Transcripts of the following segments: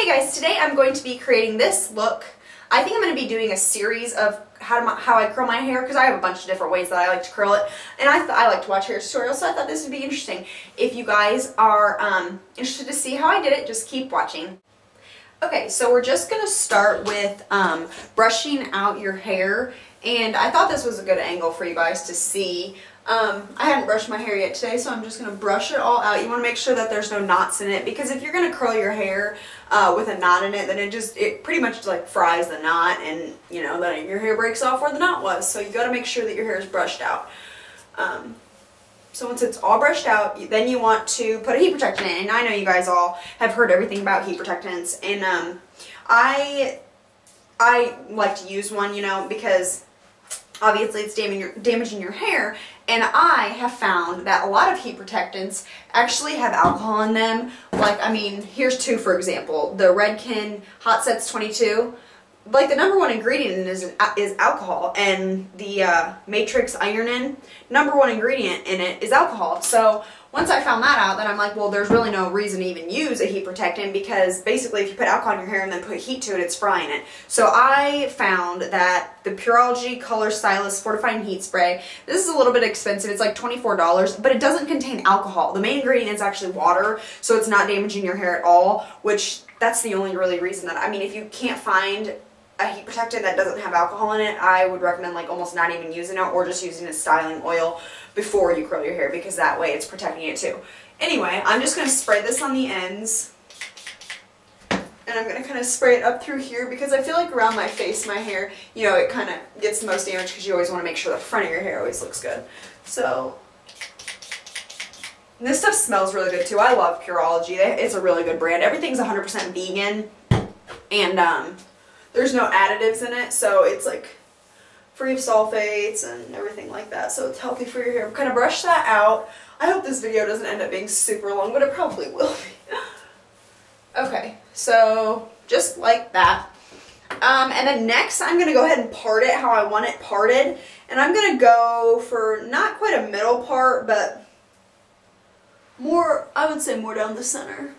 Hey guys, today I'm going to be creating this look. I think I'm going to be doing a series of how I curl my hair because I have a bunch of different ways that I like to curl it, and I like to watch hair tutorials, so I thought this would be interesting. If you guys are interested to see how I did it, just keep watching. Okay, so we're just going to start with brushing out your hair, and I thought this was a good angle for you guys to see. I haven't brushed my hair yet today, so I'm just going to brush it all out. You want to make sure that there's no knots in it, because if you're going to curl your hair with a knot in it, then it pretty much like fries the knot, and you know, then your hair breaks off where the knot was. So you got to make sure that your hair is brushed out. So once it's all brushed out, then you want to put a heat protectant in. And I know you guys all have heard everything about heat protectants, and I like to use one, you know, because obviously it's damaging your hair, and I have found that a lot of heat protectants actually have alcohol in them. Like, I mean, here's two for example. The Redken Hot Sets 22, like the #1 ingredient is alcohol, and the Matrix Ironin, #1 ingredient in it is alcohol. So once I found that out, then I'm like, well, there's really no reason to even use a heat protectant, because basically if you put alcohol in your hair and then put heat to it, it's frying it. So I found that the Pureology Color Fortifying Heat Spray, this is a little bit expensive, it's like $24, but it doesn't contain alcohol. The main ingredient is actually water, so it's not damaging your hair at all, which that's the only really reason that, I mean, if you can't find a heat protectant that doesn't have alcohol in it, I would recommend like almost not even using it, or just using a styling oil before you curl your hair, because that way it's protecting it too. Anyway, I'm just going to spray this on the ends, and I'm going to kind of spray it up through here, because I feel like around my face, my hair, you know, it kind of gets the most damage, because you always want to make sure the front of your hair always looks good. So, and this stuff smells really good too. I love Pureology. It's a really good brand. Everything's 100% vegan, and there's no additives in it, so it's like free of sulfates and everything like that, so it's healthy for your hair. Kind of brush that out. I hope this video doesn't end up being super long, but it probably will be. Okay, so just like that. And then next I'm going to go ahead and part it how I want it parted, and I'm going to go for not quite a middle part, but more, I would say more down the center.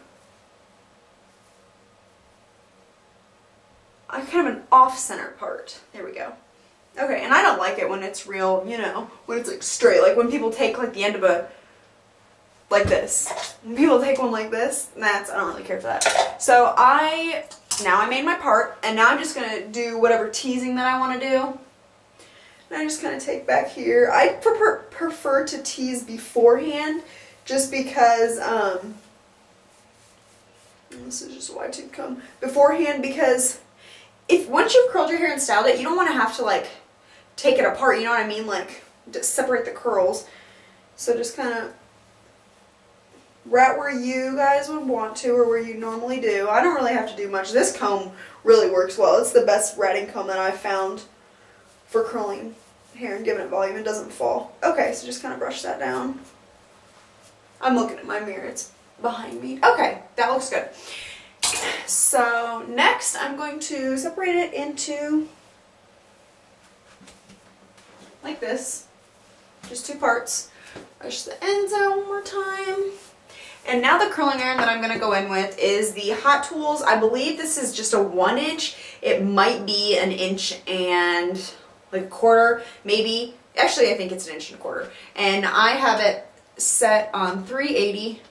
Kind of an off-center part. There we go. Okay, and I don't like it when it's real, you know, when it's like straight. Like when people take like the end of a, like this. When people take one like this, I don't really care for that. So now I made my part, and now I'm just going to do whatever teasing that I want to do. And I just kind of take back here. I prefer to tease beforehand, just because, this is just a wide tooth comb, beforehand, because once you've curled your hair and styled it, you don't want to have to like take it apart, you know what I mean, like just separate the curls. So just kind of right where you guys would want to, or where you normally do. I don't really have to do much. This comb really works well. It's the best ratting comb that I've found for curling hair and giving it volume. It doesn't fall. Okay, so just kind of brush that down. I'm looking at my mirror. It's behind me. Okay, that looks good. So next I'm going to separate it into like this, just two parts. Brush the ends out one more time. And now the curling iron that I'm going to go in with is the Hot Tools. I believe this is just a 1 inch. It might be an inch and like a quarter, maybe. Actually, I think it's 1 1/4 inches. And I have it set on 380.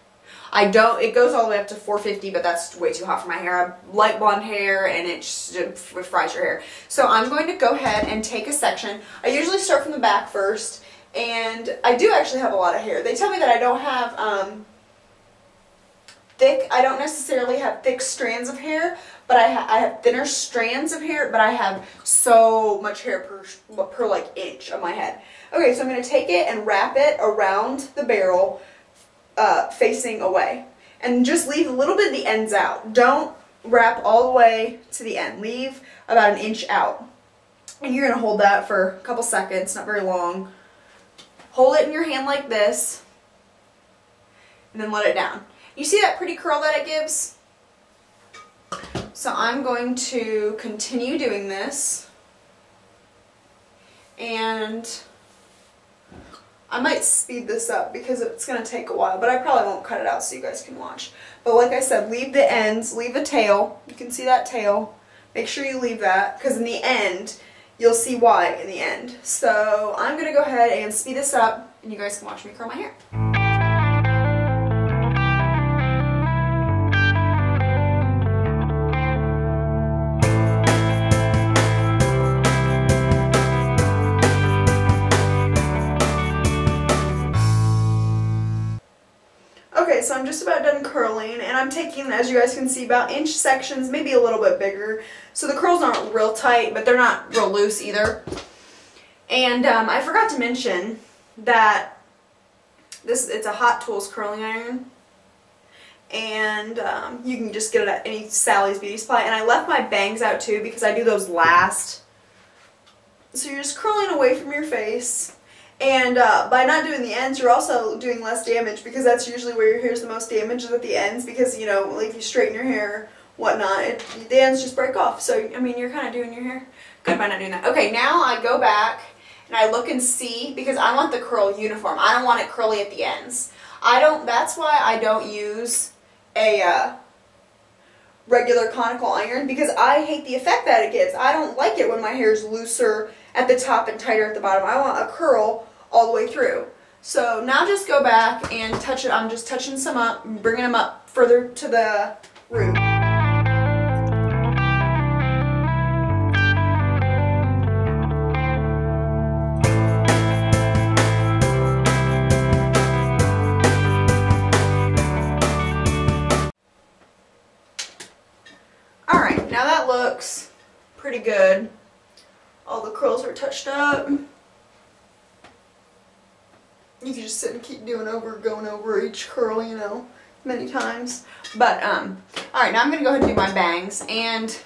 It goes all the way up to 450, but that's way too hot for my hair. I have light blonde hair, and it fries your hair. So I'm going to go ahead and take a section. I usually start from the back first, and I do actually have a lot of hair. They tell me that I don't have I don't necessarily have thick strands of hair, but I have thinner strands of hair, but I have so much hair per like inch on my head. Okay, so I'm going to take it and wrap it around the barrel, facing away, and just leave a little bit of the ends out. Don't wrap all the way to the end. Leave about 1 inch out, and you're going to hold that for a couple seconds, not very long. Hold it in your hand like this, and then let it down. You see that pretty curl that it gives? So I'm going to continue doing this, and I might speed this up because it's going to take a while, but I probably won't cut it out so you guys can watch. But like I said, leave the ends, leave a tail. You can see that tail. Make sure you leave that, because in the end, you'll see why in the end. So I'm going to go ahead and speed this up, and you guys can watch me curl my hair. Okay, so I'm just about done curling, and I'm taking, as you guys can see, about inch sections, maybe a little bit bigger. So the curls aren't real tight, but they're not real loose either. And I forgot to mention that it's a Hot Tools curling iron. And you can just get it at any Sally's Beauty Supply. And I left my bangs out too because I do those last. So you're just curling away from your face. And by not doing the ends, you're also doing less damage, because that's usually where your hair is the most damaged, is at the ends, because, you know, like if you straighten your hair, whatnot, the ends just break off. So, I mean, you're kind of doing your hair good by not doing that. Okay, now I go back and I look and see, because I want the curl uniform. I don't want it curly at the ends. That's why I don't use a regular conical iron, because I hate the effect that it gives. I don't like it when my hair is looser at the top and tighter at the bottom. I want a curl all the way through. So now just go back and touch it. I'm just touching some up, bringing them up further to the root. Alright, now that looks pretty good. All the curls are touched up. You can just sit and keep going over each curl, you know, many times. But, alright, now I'm going to go ahead and do my bangs. And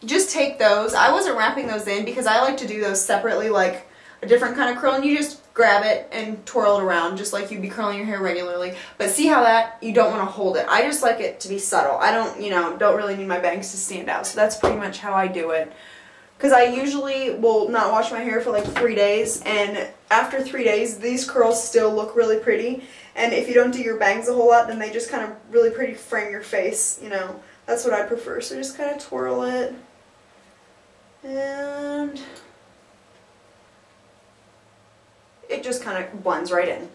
you just take those. I wasn't wrapping those in because I like to do those separately, like a different kind of curl. And you just grab it and twirl it around just like you'd be curling your hair regularly. But see how you don't want to hold it. I just like it to be subtle. I don't, you know, don't really need my bangs to stand out. So that's pretty much how I do it. Because I usually will not wash my hair for like 3 days, and after 3 days, these curls still look really pretty. And if you don't do your bangs a whole lot, then they just kind of really pretty frame your face, you know. That's what I prefer. So just kind of twirl it. And it just kind of blends right in.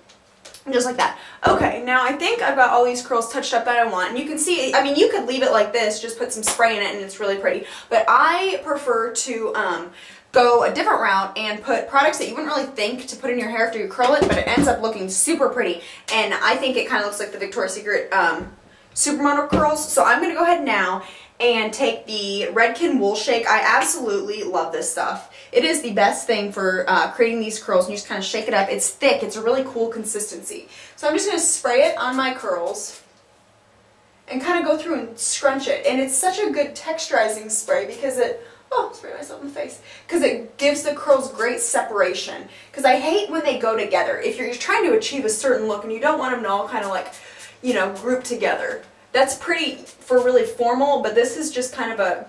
Just like that. Okay, now I think I've got all these curls touched up that I want. And you can see, I mean, you could leave it like this, just put some spray in it, and it's really pretty. But I prefer to go a different route and put products that you wouldn't really think to put in your hair after you curl it, but it ends up looking super pretty. And I think it kind of looks like the Victoria's Secret Supermodel curls. So I'm going to go ahead now and take the Redken Wool Shake. I absolutely love this stuff. It is the best thing for creating these curls. And you just kind of shake it up. It's thick. It's a really cool consistency. So I'm just going to spray it on my curls and kind of go through and scrunch it. And it's such a good texturizing spray because it, spray myself in the face, because it gives the curls great separation. Because I hate when they go together. If you're trying to achieve a certain look and you don't want them to all kind of like, you know, group together. That's pretty for really formal, but this is just kind of a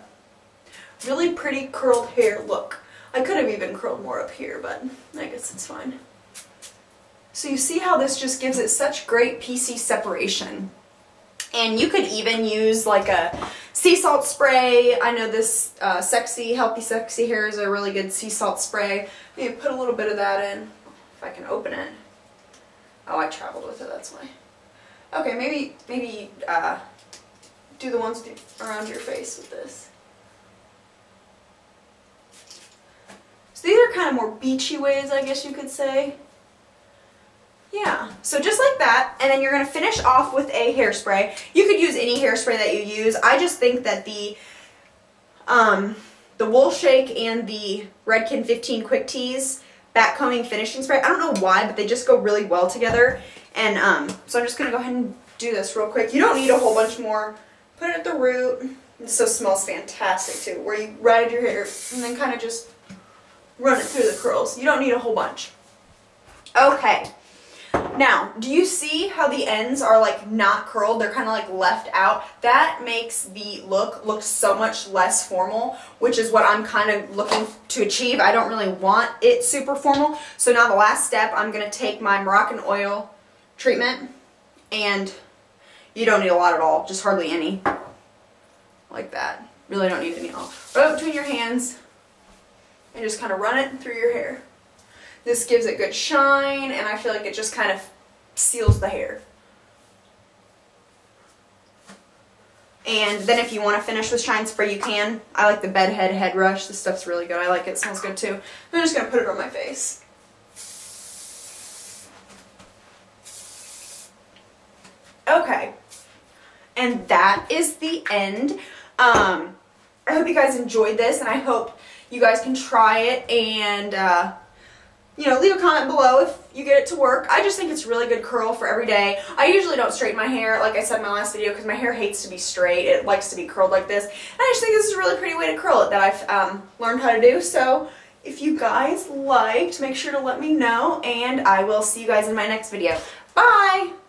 really pretty curled hair look. I could have even curled more up here, but I guess it's fine. So you see how this just gives it such great piecey separation. And you could even use like a sea salt spray. I know this Healthy Sexy Hair is a really good sea salt spray. Maybe put a little bit of that in, if I can open it. Oh, I traveled with it, that's why. Okay, maybe do the ones around your face with this. So these are kind of more beachy ways, I guess you could say. Yeah, so just like that, and then you're going to finish off with a hairspray. You could use any hairspray that you use. I just think that the Wool Shake and the Redken 15 Quick Tease Backcombing Finishing Spray, I don't know why, but they just go really well together. And so I'm just going to go ahead and do this real quick. You don't need a whole bunch more. Put it at the root. This so smells fantastic too, where you ride your hair and then kind of just run it through the curls. You don't need a whole bunch. Okay. Now, do you see how the ends are like not curled? They're kind of like left out. That makes the look so much less formal, which is what I'm kind of looking to achieve. I don't really want it super formal. So now the last step, I'm going to take my Moroccan oil treatment, and you don't need a lot at all, just hardly any. Like that. Really don't need any at all. Rub it between your hands and just kind of run it through your hair. This gives it good shine, and I feel like it just kind of seals the hair. And then if you want to finish with shine spray, you can. I like the Bedhead Headrush. This stuff's really good. I like it. It smells good too. I'm just going to put it on my face. Okay. And that is the end. I hope you guys enjoyed this, and I hope you guys can try it and you know, leave a comment below if you get it to work. I just think it's really good curl for every day. I usually don't straighten my hair, like I said in my last video, because my hair hates to be straight. It likes to be curled like this. And I just think this is a really pretty way to curl it that I've learned how to do. So if you guys liked, make sure to let me know, and I will see you guys in my next video. Bye!